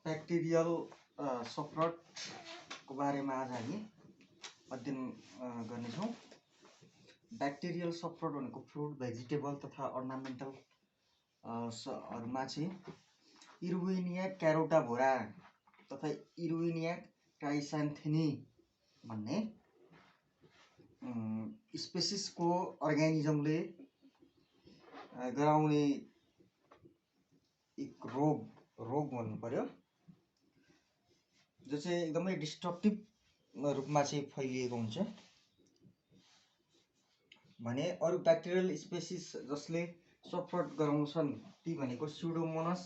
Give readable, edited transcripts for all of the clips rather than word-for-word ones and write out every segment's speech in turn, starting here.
Bacterial सफ्रट को बारेमा आज हामी अध्ययन गर्नेछौँ। बैक्टेरियल सफ्रट भनेको फ्रुट, भेजिटेबल तथा अर्नामेन्टल हरूमा चाहिँ इरुविनिया क्यारोटाभोरा तथा इरुविनिया क्राइसान्थेनी भन्ने स्पेसिसको अर्गानिजमले गराउने एक रोग भन्नु पर्यो, जो चाहिँ एकदमै डिस्ट्रक्टिभ रूपमा चाहिँ फैलिएको हुन्छ भने अरू ब्याक्टेरियल स्पेसिस जसले सफ्रट गराउँछन् ती भनेको स्युडोमोनास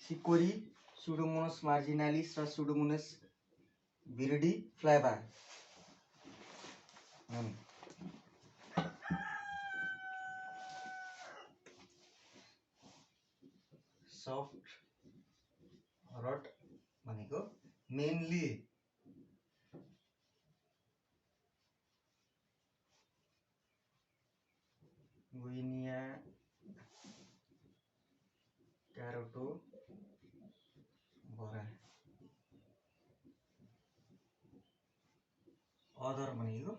सिकोरी, स्युडोमोनास मार्जिनालिस र स्युडोमोनास विरिडिफ्लाभा हुन्। सफ्रट भनेको मेनली विनिया क्यारोटाभोरा, अदर भनेको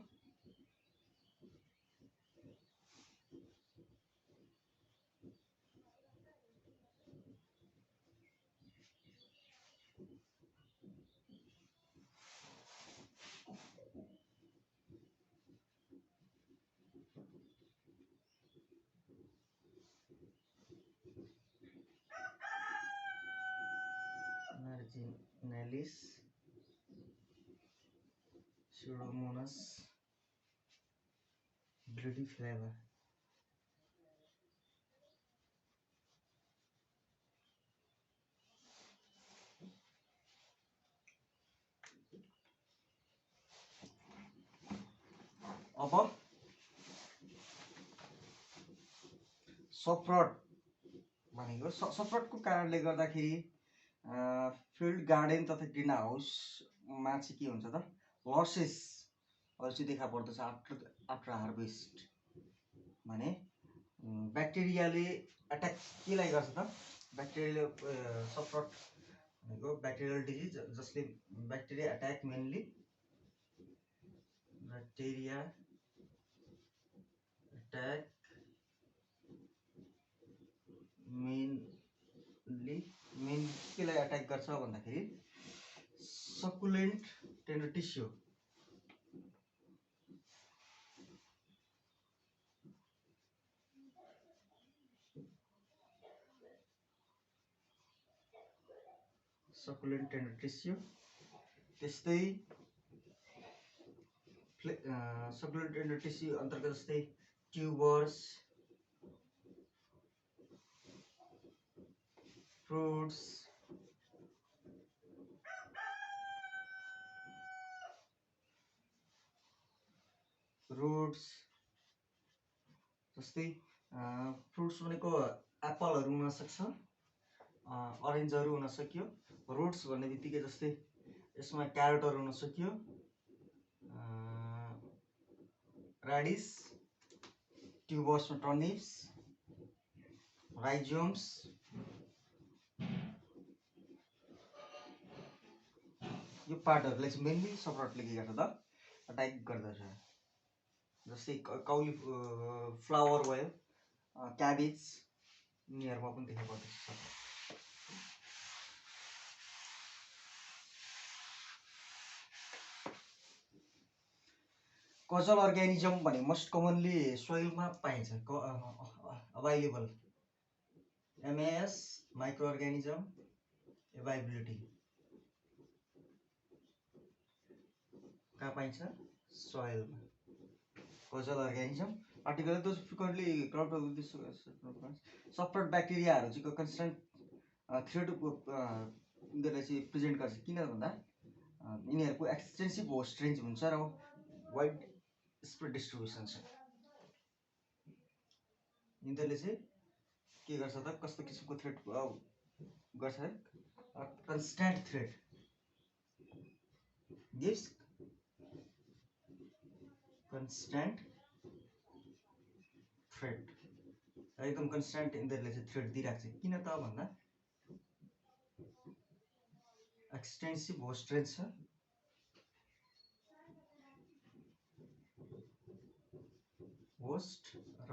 मार्जिनालिस, स्युडोमोनास विरिडिफ्लाभा। अब सफ्रट भनेको सफ्रटको कारणले गर्दाखेरि फिल्ड गार्डन तथा ग्रिन हाउसमा चाहिँ के हुन्छ त लसेसहरू चाहिँ देखा पर्दछ आफ्टर हार्भेस्ट। भने ब्याक्टेरियाले एट्याक केलाई गर्छ त, ब्याक्टेरियल सफ्रट भनेको ब्याक्टेरियल डिजिज जसले bacteria attack mainly bacteria attack main केलाई एट्याक गर्छ भन्दाखेरि सकुलेन्ट टेन्डर टिस्यु, त्यस्तै सकुलेन्ट टेन्डर टिस्यु अन्तर्गत जस्तै ट्युबर्स, फ्रुट्स, रुट्स, जस्तै फ्रुट्स भनेको एप्पलहरू हुन सक्छ, अरेन्जहरू हुन सक्यो। रुट्स भन्ने बित्तिकै जस्तै यसमा क्यारोटहरू हुन सक्यो, राडिस, ट्युबर्समा टर्निप्स, राइजोम्स, यो पार्टहरूलाई चाहिँ मेनली सफ्रटले के गर्छ त अट्याक गर्दछ। जस्तै काउली फ्लावर भयो, क्याबेज, यिनीहरूमा पनि देखा पर्दछ। कजल अर्गानिजम भने मोस्ट कमनली सोइलमा पाइन्छ, available MS micro organism availability कहाँ पाइन्छ? सोइलमा। Causal organism particular those frequently crowd with this soft rot ब्याक्टेरियाहरू चाहिँ कन्स्टेन्ट थ्रेड यिनीहरूलाई चाहिँ प्रेजेन्ट गर्छ। किन भन्दा यिनीहरूको एक्सटेन्सिभ होस्ट रेन्ज हुन्छ र वाइड स्प्रेड डिस्ट्रिब्युसन छ। यिनीहरूले चाहिँ के गर्छ त, कस्तो किसिमको थ्रेड गर्छ? Constant thread gives constant thread, एकदम कन्स्टेन्ट यिनीहरूले चाहिँ थ्रेड दिइरहेको छ। किन त भन्दा एक्सटेन्सिभ होस्ट रेन्ज छ, होस्ट र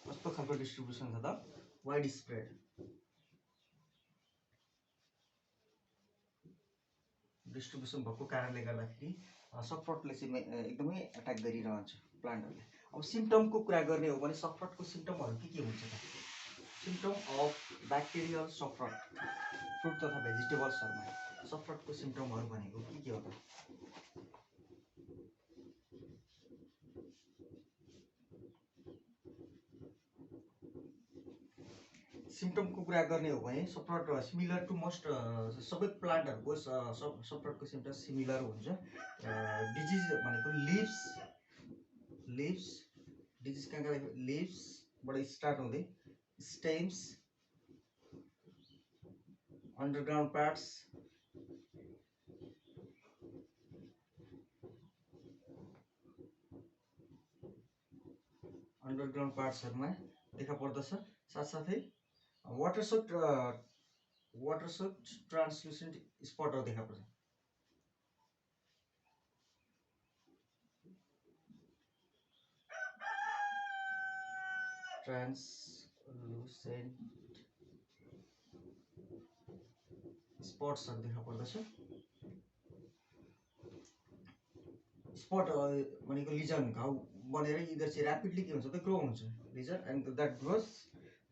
कस्तो खालको डिस्ट्रिब्युसन छ त, वाइड स्प्रेड डिस्ट्रिब्युसन भएको कारणले गर्दाखेरि सफ्रटले चाहिँ एकदमै एट्याक गरिरहन्छ प्लान्टहरूले। अब सिम्पटमको कुरा गर्ने हो भने सफ्रटको सिम्पटमहरू के हुन्छ त, सिम्पटम अफ ब्याक्टेरियल सफ्रट फ्रुट तथा भेजिटेबल्सहरूमा सफ्रटको सिम्पटमहरू भनेको के हो त, सिम्पटमको कुरा गर्ने हो भने सफ्रट सिमिलर टु मोस्ट सबै प्लान्टहरूको सफ्रटको सिम्पटम सिमिलर हुन्छ। डिजिज भनेको लिभ्स डिजिज कहाँ लिभ्सबाट स्टार्ट हुँदै स्टेम्स, अन्डरग्राउन्ड पार्ट्स, अन्डरग्राउन्ड पार्ट्सहरूमा देखा पर्दछ। साथसाथै वाटर सोक्ड ट्रान्सलुसेन्ट स्पटहरू देखा पर्छ। ट्रान्सलुसेन्ट स्पट्सहरू देखा पर्दछ। स्पट भनेको लिजन, घाउ बनेर इधर चाहिँ ऱ्यापिडली के हुन्छ त ग्रो हुन्छ lesion, and that grows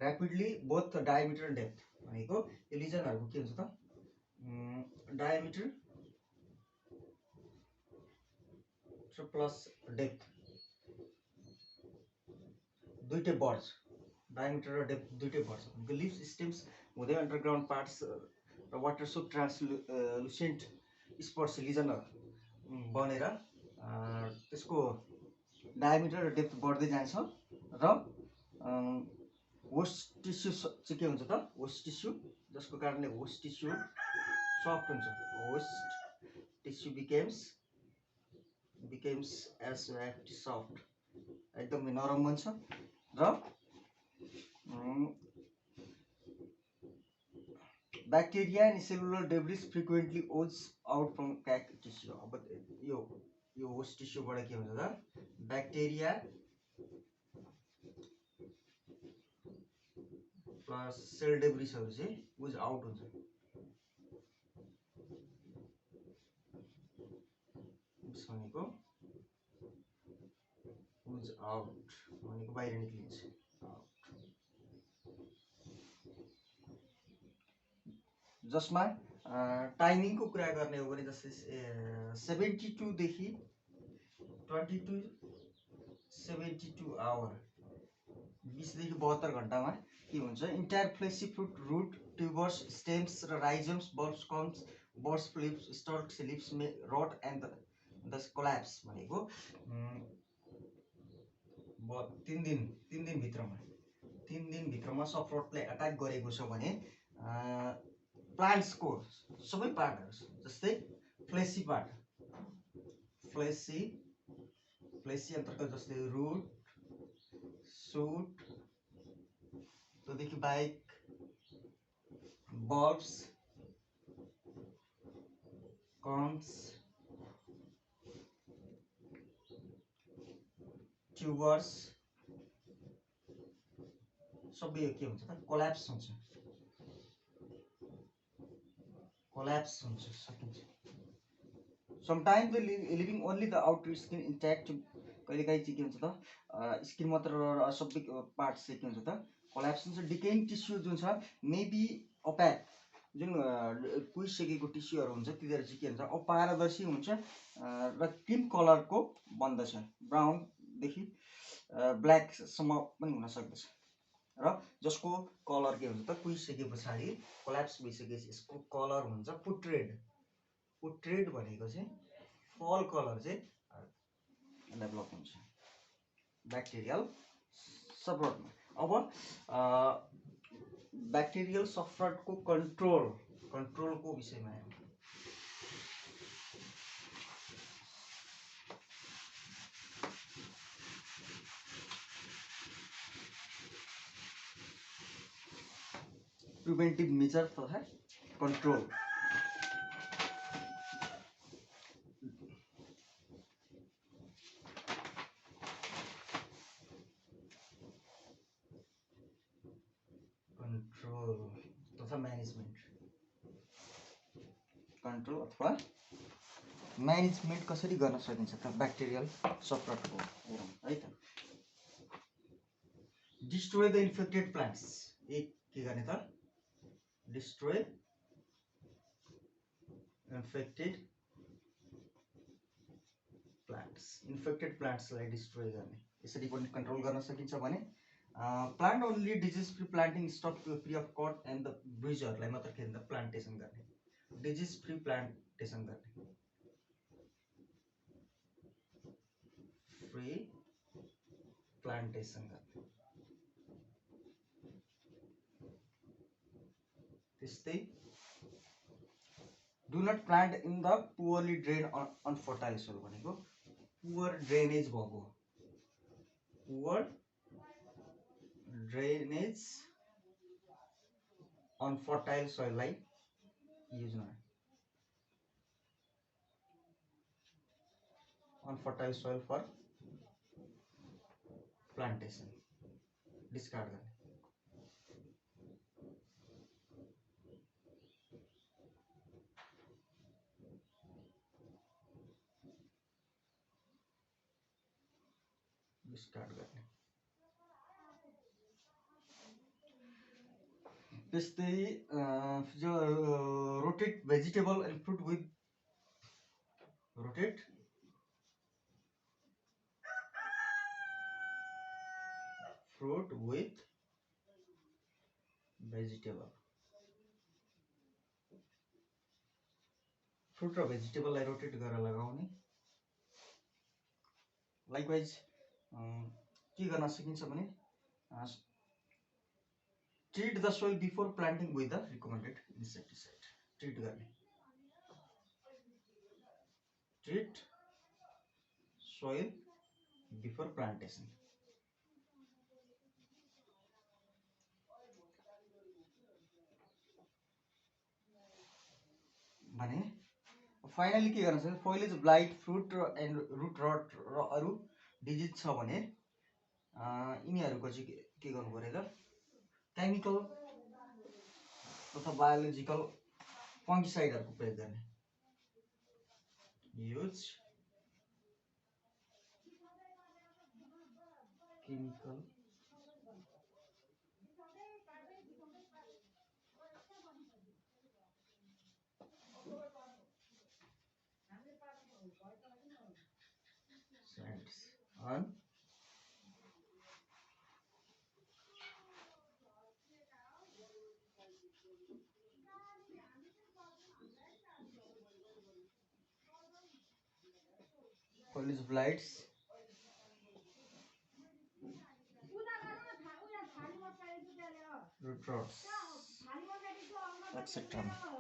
rapidly both diameter and depth भनेको यो लिजनहरूको के हुन्छ त डायमिटर प्लस डेप्थ दुइटै बढ्छ, डायमिटर र डेप्थ दुइटै बढ्छ भनेको लिभ्स स्टेम्स हुँदै अन्डरग्राउन्ड पार्ट्स र वाटर सोक ट्रान्सलुसेन्ट स्पट्स लिजनहरू बनेर त्यसको डायमिटर र डेप्थ बढ्दै जान्छ र होस्ट टिस्यु चाहिँ के हुन्छ त होस्ट टिस्यु, जसको कारणले होस्ट टिस्यु सफ्ट हुन्छ, host tissue becomes as soft, एकदमै नरम बन्छ र bacteria and cellular debris frequently ooze out from क्याक टिस्यु। अब यो होस्ट टिस्युबाट के हुन्छ त ब्याक्टेरिया प्लस सेल डेब्रिसहरू चाहिँ ओज आउट हुन्छ, भनेको ओज आउट भनेको बाहिर निक्लिन्छ। जसमा टाइमिङको कुरा गर्ने हो भने जस्तै 72 देखि 72 आवर 20 देखि 72 घण्टामा के हुन्छ entire fleshy fruit root tubers stems र rhizomes bulbs corms buds flips stalks lips may rot and the collapse भनेको 3 दिनभित्रमा सफ्रटले एट्याक गरेको छ भने प्लान्ट्सको सबै पार्टहरू जस्तै फ्लेसी पार्ट फ्लेसी अन्तर्गत जस्तै रुट सुट त्योदेखि बाहेक बल्ब्स कम्स ट्युबर्स सबै के हुन्छ त कोल्याप्स हुन्छ सकिन्छ। Sometimes living only the outer skin intact, कहिलेकाहीँ चाहिँ के हुन्छ त स्किन मात्र सबै पार्ट्स चाहिँ के हुन्छ त कोल्याप्स हुन्छ। डिकेइङ टिस्यु जुन छ मेबी ओप्याक, जुन कुहिसकेको टिस्युहरू हुन्छ तिनीहरू चाहिँ के हुन्छ अपारदर्शी हुन्छ र क्रिम कलरको बन्दछ, ब्राउनदेखि ब्ल्याकसम्म पनि हुन सक्दछ र जसको कलर के हुन्छ त कुहिसके पछाडि कोल्याप्स भइसकेपछि यसको कलर हुन्छ पुट्रेड भनेको चाहिँ फल कलर चाहिँ डेभलप हुन्छ ब्याक्टेरियल सफ्रटमा। अब ब्याक्टेरियल सफ्रटको कन्ट्रोलको विषयमा हेरौँ। प्रिभेन्टिभ मेजर तथा control. Control तथा management. Control अथवा म्यानेजमेन्ट कसरी गर्न सकिन्छ त ब्याक्टेरियल सफ्टको है त डिस्ट्रोय द इन्फेक्टेड प्लान्ट्स एक के गर्ने त डिस्ट्रोय इन्फेक्टेड प्लान्ट्सलाई डिस्ट्रोय गर्ने यसरी पनि कन्ट्रोल गर्न सकिन्छ भने plant only disease free planting stock free of cut and the ब्रिजहरूलाई मात्र के भन्छ प्लान्टेसन गर्ने डिजिज फ्री प्लान्टेसन गर्ने फ्री प्लान्टेसन गर्ने त्यस्तै do not plant in the poorly drain unfertile soil भनेको पुअर ड्रेनेज भएको पुअर ड्रेनेज अनफर्टाइल सोइललाई युज गर्ने unfertile soil for plantation discard गर्ने डिस्कार्ड गर्ने त्यस्तै जो rotate vegetable and fruit with rotate fruit with vegetable fruit र भेजिटेबललाई rotate गरेर लगाउने लाइकवाइज के गर्न सकिन्छ भने treat the soil before planting with the recommended insecticide treat गर्ने ट्रिट सोइल बिफोर प्लान्टेसन भने फाइनली के गर्न सक्छ फोइलेज ब्लाइट फ्रुट एन्ड रुट रट र अरू डिजिज छ भने यिनीहरूको चाहिँ के गर्नु पर्यो त केमिकल तथा बायोलोजिकल फङ्गिसाइडहरूको प्रयोग गर्ने use chemical on foliage blights root rots etc.